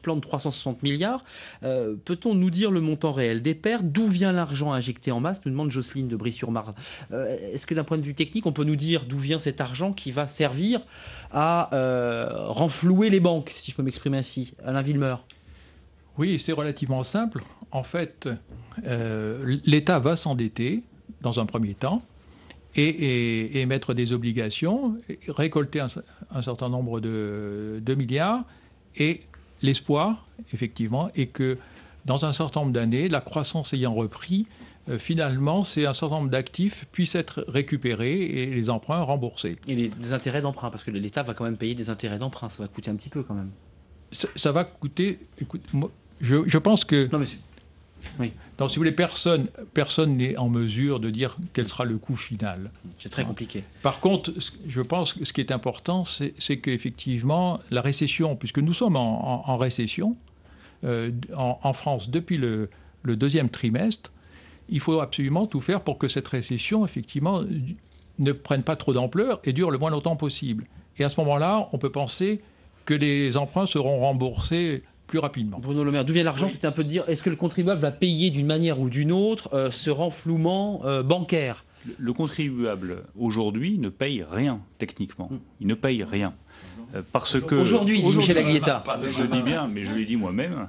plan de 360 milliards. Peut-on nous dire le montant réel des pertes? D'où vient l'argent injecté en masse? Nous demande Jocelyne de Brie-sur-Marne. Est-ce que d'un point de vue technique, on peut nous dire d'où vient cet argent qui va servir à renflouer les banques, si je peux m'exprimer ainsi? Alain Villemeur. Oui, c'est relativement simple. En fait, l'État va s'endetter dans un premier temps et émettre des obligations, récolter un certain nombre de milliards, et l'espoir, effectivement, est que dans un certain nombre d'années, la croissance ayant repris, finalement, c'est un certain nombre d'actifs puissent être récupérés et les emprunts remboursés. Et les intérêts d'emprunt, parce que l'État va quand même payer des intérêts d'emprunt, ça va coûter un petit peu quand même. Ça va coûter... Écoute, moi, je pense que... Non, mais oui. Donc, si vous voulez, personne n'est en mesure de dire quel sera le coût final. C'est très compliqué. Par contre, je pense que ce qui est important, c'est qu'effectivement, la récession, puisque nous sommes en récession, en France depuis le deuxième trimestre, il faut absolument tout faire pour que cette récession, effectivement, ne prenne pas trop d'ampleur et dure le moins longtemps possible. Et à ce moment-là, on peut penser que les emprunts seront remboursés plus rapidement. Bruno Le Maire, d'où vient l'argent? C'était un peu de dire, est-ce que le contribuable va payer d'une manière ou d'une autre ce renflouement bancaire? Le contribuable, aujourd'hui, ne paye rien, techniquement. Il ne paye rien. Parce que... Aujourd'hui, dit Michel Aglietta. Je dis bien, mais je l'ai dit moi-même,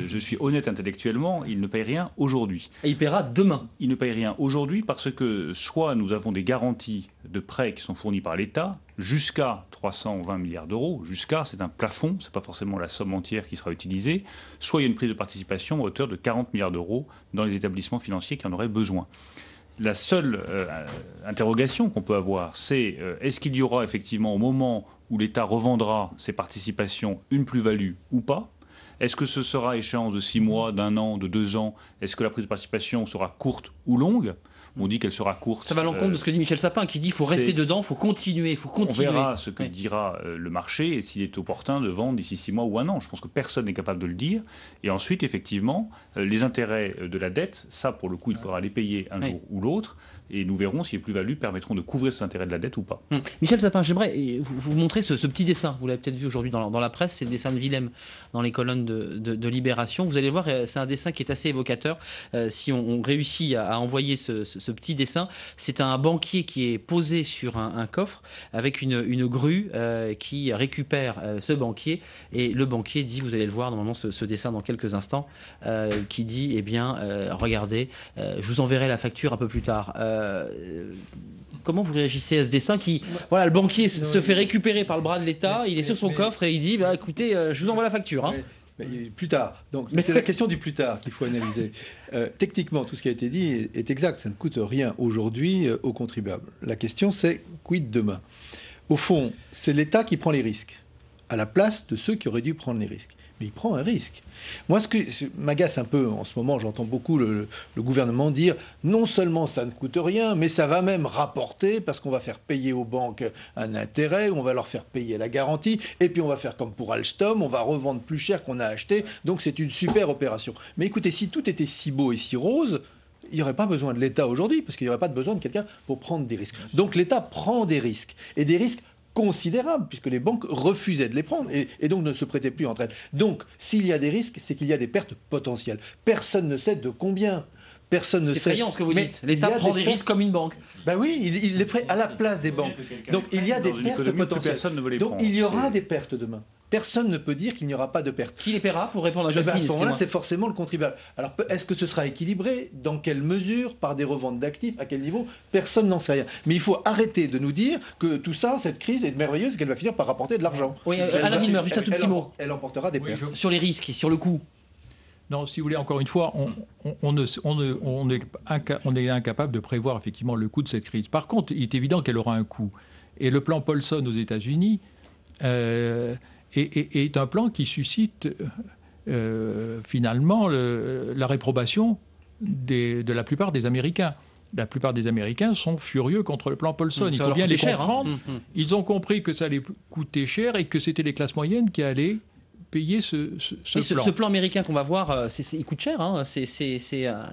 je suis honnête intellectuellement, il ne paye rien aujourd'hui. Et il paiera demain. Il ne paye rien aujourd'hui parce que soit nous avons des garanties de prêts qui sont fournis par l'État, jusqu'à 320 milliards d'euros, jusqu'à, c'est un plafond, ce n'est pas forcément la somme entière qui sera utilisée, soit il y a une prise de participation à hauteur de 40 milliards d'euros dans les établissements financiers qui en auraient besoin. La seule interrogation qu'on peut avoir, c'est est-ce qu'il y aura effectivement au moment où l'État revendra ses participations une plus-value ou pas? Est-ce que ce sera à échéance de 6 mois, d'1 an, de 2 ans? Est-ce que la prise de participation sera courte ou longue? On dit qu'elle sera courte. Ça va à l'encontre de ce que dit Michel Sapin, qui dit qu'il faut rester dedans, il faut continuer, il faut continuer. On verra ce que dira le marché et s'il est opportun de vendre d'ici 6 mois ou 1 an. Je pense que personne n'est capable de le dire. Et ensuite, effectivement, les intérêts de la dette, ça, pour le coup, il faudra les payer un jour ou l'autre. Et nous verrons si les plus-values permettront de couvrir cet intérêt de la dette ou pas. Michel Sapin, j'aimerais vous montrer ce petit dessin. Vous l'avez peut-être vu aujourd'hui dans la presse. C'est le dessin de Willem dans les colonnes de Libération. Vous allez voir, c'est un dessin qui est assez évocateur. Si on réussit à envoyer ce petit dessin, c'est un banquier qui est posé sur un coffre avec une grue qui récupère ce banquier. Et le banquier dit, vous allez le voir normalement ce dessin dans quelques instants, qui dit, eh bien, regardez, je vous enverrai la facture un peu plus tard. Comment vous réagissez à ce dessin qui, voilà, le banquier se fait récupérer par le bras de l'État, il est sur son coffre et il dit, bah, écoutez, je vous envoie la facture. Hein. Mais plus tard. Donc c'est la question du plus tard qu'il faut analyser. Techniquement, tout ce qui a été dit est exact. Ça ne coûte rien aujourd'hui aux contribuables. La question, c'est quid demain? Au fond, c'est l'État qui prend les risques, à la place de ceux qui auraient dû prendre les risques. Mais il prend un risque. Moi, ce que m'agace un peu en ce moment, j'entends beaucoup le gouvernement dire non seulement ça ne coûte rien, mais ça va même rapporter parce qu'on va faire payer aux banques un intérêt, on va leur faire payer la garantie, et puis on va faire comme pour Alstom, on va revendre plus cher qu'on a acheté, donc c'est une super opération. Mais écoutez, si tout était si beau et si rose, il n'y aurait pas besoin de l'État aujourd'hui, parce qu'il n'y aurait pas besoin de quelqu'un pour prendre des risques. Donc l'État prend des risques, et des risques considérables, puisque les banques refusaient de les prendre et donc ne se prêtaient plus entre elles. Donc, s'il y a des risques, c'est qu'il y a des pertes potentielles. Personne ne sait de combien. Personne ne sait. C'est effrayant ce que vous dites. L'État prend des risques comme une banque. Ben oui, il les prête à la place des banques. Donc, il y a des pertes potentielles. Donc, il y aura des pertes demain. Personne ne peut dire qu'il n'y aura pas de pertes. Qui les paiera pour répondre à Jocelyne? À ce moment-là, c'est forcément le contribuable. Alors, est-ce que ce sera équilibré? Dans quelle mesure? Par des reventes d'actifs? À quel niveau? Personne n'en sait rien. Mais il faut arrêter de nous dire que tout ça, cette crise est merveilleuse et qu'elle va finir par rapporter de l'argent. Oui, Alain Villemeur, juste un tout petit mot. Elle emportera des pertes. Sur les risques et sur le coût. Non, si vous voulez, encore une fois, on est incapable de prévoir effectivement le coût de cette crise. Par contre, il est évident qu'elle aura un coût. Et le plan Paulson aux États-Unis est un plan qui suscite finalement la réprobation de la plupart des Américains. La plupart des Américains sont furieux contre le plan Paulson. Il faut bien les comprendre. Hein. Ils ont compris que ça allait coûter cher et que c'était les classes moyennes qui allaient payer ce plan. Ce plan américain qu'on va voir, il coûte cher. Hein. C'est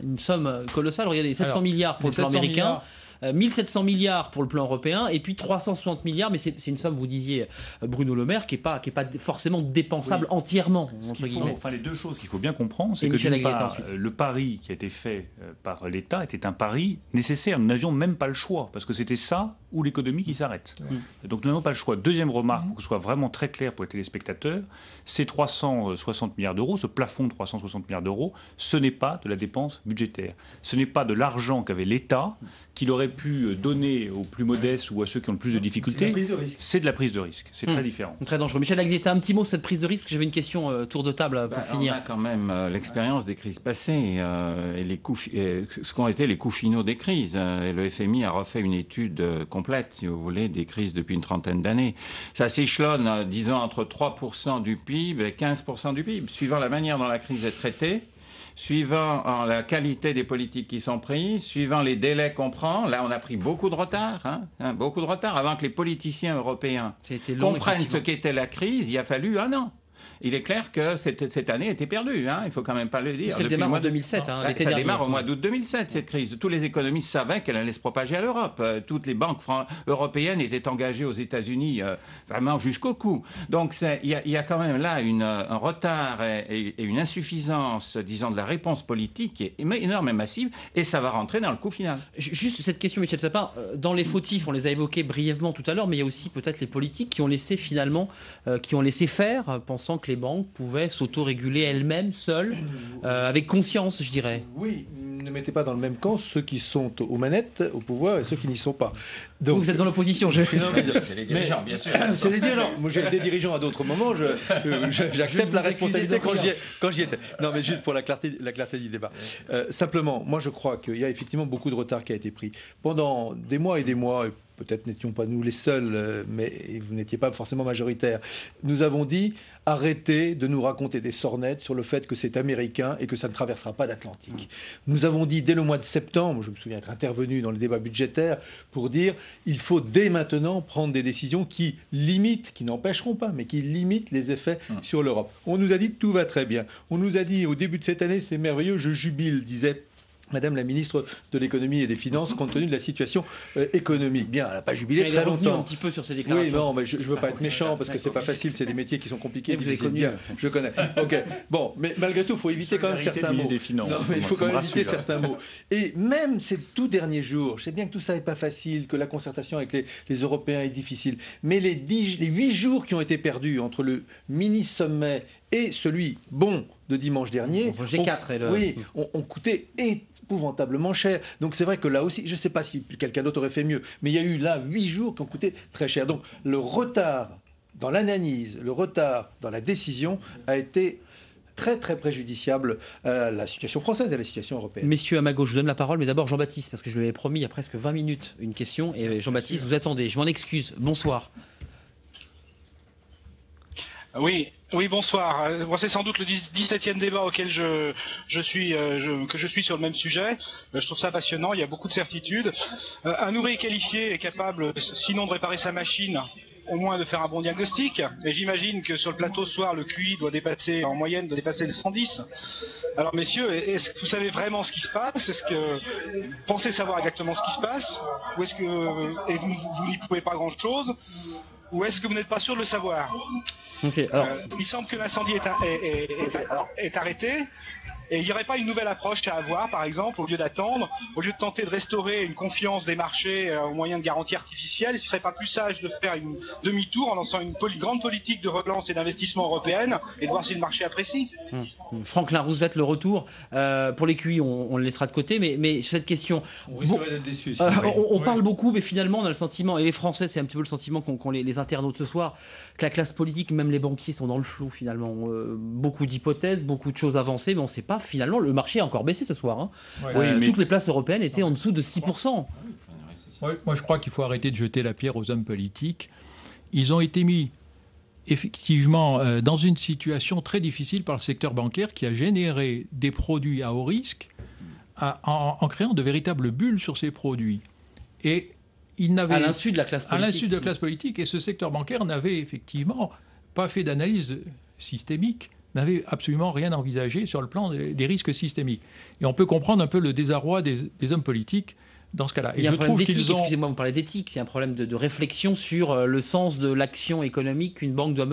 une somme colossale. Regardez, 700 milliards pour le plan américain. 1700 milliards pour le plan européen et puis 360 milliards, mais c'est une somme, vous disiez, Bruno Le Maire, qui n'est pas forcément dépensable entièrement, entre guillemets. Les deux choses qu'il faut bien comprendre, c'est que d'une part, le pari qui a été fait par l'État était un pari nécessaire. Nous n'avions même pas le choix, parce que c'était ça ou l'économie qui s'arrête. Donc nous n'avons pas le choix. Deuxième remarque, pour que ce soit vraiment très clair pour les téléspectateurs, ces 360 milliards d'euros, ce plafond de 360 milliards d'euros, ce n'est pas de la dépense budgétaire. Ce n'est pas de l'argent qu'avait l'État, qu'il aurait pu donner aux plus modestes ou à ceux qui ont le plus de difficultés. C'est de la prise de risque. C'est très différent. Très dangereux. Michel Aglietta, un petit mot sur cette prise de risque. J'avais une question tour de table pour finir. On a quand même l'expérience des crises passées et les coûts, ce qu'ont été les coûts finaux des crises. Et le FMI a refait une étude complète, si vous voulez, des crises depuis une trentaine d'années. Ça s'échelonne, disons, entre 3% du PIB et 15% du PIB, suivant la manière dont la crise est traitée, suivant la qualité des politiques qui sont prises, suivant les délais qu'on prend. Là, on a pris beaucoup de retard, beaucoup de retard. Avant que les politiciens européens comprennent ce qu'était la crise, il a fallu un an. Il est clair que cette année était perdue, il ne faut quand même pas le dire. Ça démarre en 2007. Ça démarre au mois d'août 2007, cette crise. Tous les économistes savaient qu'elle allait se propager à l'Europe. Toutes les banques européennes étaient engagées aux États-Unis vraiment jusqu'au cou. Donc il y a quand même là un retard et une insuffisance, disons, de la réponse politique qui est énorme et massive, et ça va rentrer dans le coût final. Juste cette question, Michel Sapin, dans les fautifs, on les a évoqués brièvement tout à l'heure, mais il y a aussi peut-être les politiques qui ont laissé faire, pensant que les banques pouvaient s'auto-réguler elles-mêmes, seules, avec conscience, je dirais. Oui, ne mettez pas dans le même camp ceux qui sont aux manettes, au pouvoir, et ceux qui n'y sont pas. Donc, vous êtes dans l'opposition, c'est les dirigeants, bien sûr. C'est les dirigeants. Moi, j'ai été dirigeant à d'autres moments, j'accepte la responsabilité quand j'y étais. Non, mais juste pour la clarté du débat. Simplement, moi, je crois qu'il y a effectivement beaucoup de retard qui a été pris. Pendant des mois et des mois, peut-être n'étions pas nous les seuls, mais vous n'étiez pas forcément majoritaire. Nous avons dit, arrêtez de nous raconter des sornettes sur le fait que c'est américain et que ça ne traversera pas l'Atlantique. Nous avons dit dès le mois de septembre, je me souviens être intervenu dans le débat budgétaire, pour dire, il faut dès maintenant prendre des décisions qui limitent, qui n'empêcheront pas, mais qui limitent les effets sur l'Europe. On nous a dit, tout va très bien. On nous a dit, au début de cette année, c'est merveilleux, je jubile, disait Madame la ministre de l'économie et des finances, compte tenu de la situation économique. Bien, elle n'a pas jubilé très longtemps. Un petit peu sur ces déclarations. Oui, non, mais je ne veux pas être méchant parce que c'est pas facile, c'est des métiers qui sont compliqués, difficiles. Bien, je connais. Ok. Bon, mais malgré tout, il faut éviter quand même certains mots. Non, mais il faut quand même éviter certains mots. Et même ces tout derniers jours, je sais bien que tout ça n'est pas facile, que la concertation avec les Européens est difficile, mais les 8 jours qui ont été perdus entre le mini-sommet et celui de dimanche dernier, ont coûté épouvantablement cher. Donc c'est vrai que là aussi, je ne sais pas si quelqu'un d'autre aurait fait mieux, mais il y a eu là 8 jours qui ont coûté très cher. Donc le retard dans l'analyse, le retard dans la décision a été très très préjudiciable à la situation française et à la situation européenne. Messieurs à ma gauche, je vous donne la parole, mais d'abord Jean-Baptiste, parce que je lui avais promis il y a presque 20 minutes une question, et Jean-Baptiste, vous attendez, je m'en excuse, bonsoir. Oui, bonsoir. Bon, c'est sans doute le 17e débat auquel je suis sur le même sujet. Je trouve ça passionnant, il y a beaucoup de certitudes. Un ouvrier qualifié est capable, sinon de réparer sa machine, au moins de faire un bon diagnostic. Et j'imagine que sur le plateau ce soir, le QI en moyenne doit dépasser le 110. Alors messieurs, est-ce que vous savez vraiment ce qui se passe? Est-ce que vous pensez savoir exactement ce qui se passe? Ou est-ce que vous n'y pouvez pas grand-chose? Ou est-ce que vous n'êtes pas sûr de le savoir? Alors... il semble que l'incendie est arrêté. Et il n'y aurait pas une nouvelle approche à avoir, par exemple, au lieu d'attendre, au lieu de tenter de restaurer une confiance des marchés au moyen de garanties artificielles, ce ne serait pas plus sage de faire une demi-tour en lançant une grande politique de relance et d'investissement européenne et de voir si le marché apprécie. Franklin Roosevelt, le retour. Pour les QI, on le laissera de côté, mais sur cette question... On risquerait d'être déçus. On parle beaucoup, mais finalement, on a le sentiment, et les Français, c'est un petit peu le sentiment qu'ont les internautes ce soir, que la classe politique, même les banquiers, sont dans le flou, finalement. Beaucoup d'hypothèses, beaucoup de choses avancées, mais on ne sait pas. Finalement, le marché a encore baissé ce soir. Mais toutes les places européennes étaient en dessous de 6%. Moi, je crois qu'il faut arrêter de jeter la pierre aux hommes politiques. Ils ont été mis, effectivement, dans une situation très difficile par le secteur bancaire qui a généré des produits à haut risque en créant de véritables bulles sur ces produits. Et ils n'avaient... À l'insu de la classe politique. À l'insu de la classe politique. Et ce secteur bancaire n'avait effectivement pas fait d'analyse systémique, n'avait absolument rien envisagé sur le plan des risques systémiques. Et on peut comprendre un peu le désarroi des hommes politiques dans ce cas-là. Il y a un problème d'éthique, excusez-moi, vous parlez d'éthique, il y a un problème de réflexion sur le sens de l'action économique qu'une banque doit mener.